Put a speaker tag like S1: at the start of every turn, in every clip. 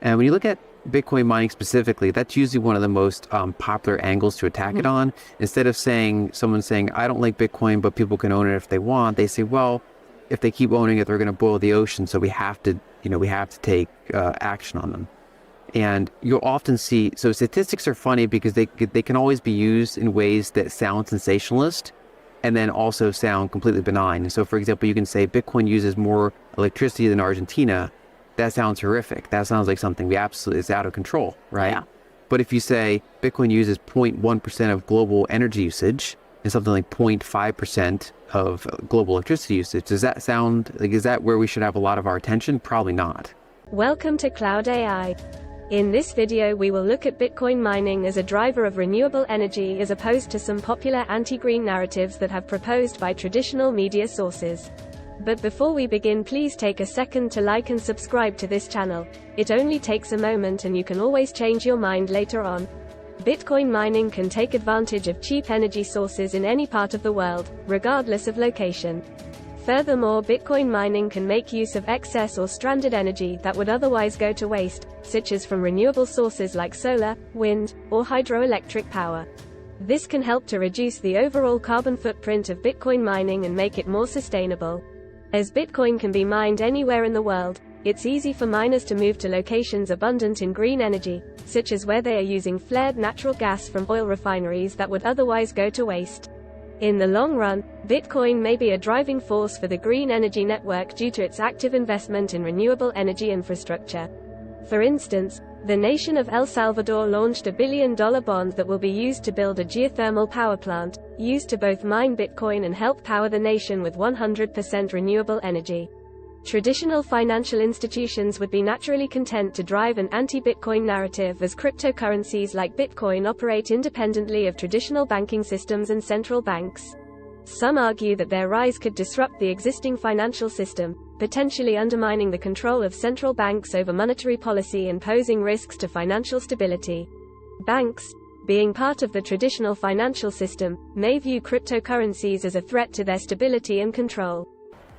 S1: And when you look at Bitcoin mining specifically, that's usually one of the most popular angles to attack it on. Instead of someone saying, I don't like Bitcoin, but people can own it if they want, they say, well, if they keep owning it, they're going to boil the ocean. So we have to take action on them. And you'll often see, so statistics are funny because they can always be used in ways that sound sensationalist and then also sound completely benign. So for example, you can say Bitcoin uses more electricity than Argentina. That sounds horrific. That sounds like something is out of control, right? Yeah. But if you say Bitcoin uses 0.1% of global energy usage and something like 0.5% of global electricity usage, does that sound like, is that where we should have a lot of our attention? Probably not.
S2: Welcome to Cloud AI. In this video we will look at Bitcoin mining as a driver of renewable energy as opposed to some popular anti-green narratives that have proposed by traditional media sources. But before we begin, please take a second to like and subscribe to this channel. It only takes a moment and you can always change your mind later on. Bitcoin mining can take advantage of cheap energy sources in any part of the world, regardless of location. Furthermore, Bitcoin mining can make use of excess or stranded energy that would otherwise go to waste, such as from renewable sources like solar, wind, or hydroelectric power. This can help to reduce the overall carbon footprint of Bitcoin mining and make it more sustainable. As Bitcoin can be mined anywhere in the world, it's easy for miners to move to locations abundant in green energy, such as where they are using flared natural gas from oil refineries that would otherwise go to waste. In the long run, Bitcoin may be a driving force for the green energy network due to its active investment in renewable energy infrastructure. For instance, the nation of El Salvador launched a $1 billion bond that will be used to build a geothermal power plant, used to both mine Bitcoin and help power the nation with 100% renewable energy. Traditional financial institutions would be naturally content to drive an anti-Bitcoin narrative as cryptocurrencies like Bitcoin operate independently of traditional banking systems and central banks. Some argue that their rise could disrupt the existing financial system, potentially undermining the control of central banks over monetary policy and posing risks to financial stability. Banks, being part of the traditional financial system, may view cryptocurrencies as a threat to their stability and control.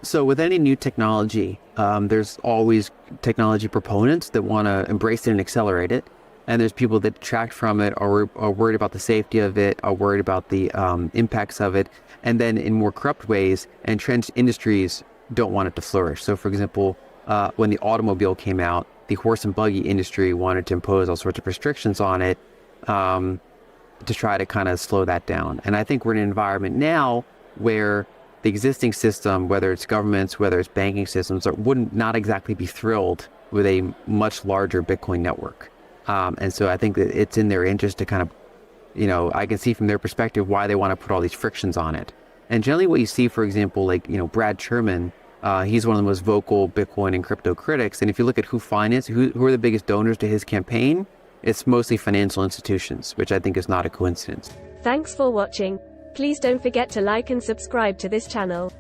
S1: So with any new technology, there's always technology proponents that want to embrace it and accelerate it. And there's people that detract from it, or are worried about the safety of it, are worried about the impacts of it. And then in more corrupt ways, entrenched industries don't want it to flourish. So for example, when the automobile came out, the horse and buggy industry wanted to impose all sorts of restrictions on it to try to kind of slow that down. And I think we're in an environment now where the existing system, whether it's governments, whether it's banking systems, would not exactly be thrilled with a much larger Bitcoin network. And so I think that it's in their interest to kind of, I can see from their perspective why they want to put all these frictions on it. And generally what you see, for example, like, Brad Sherman, he's one of the most vocal Bitcoin and crypto critics. And if you look at who are the biggest donors to his campaign, it's mostly financial institutions, which I think is not a coincidence.
S2: Thanks for watching. Please don't forget to like and subscribe to this channel.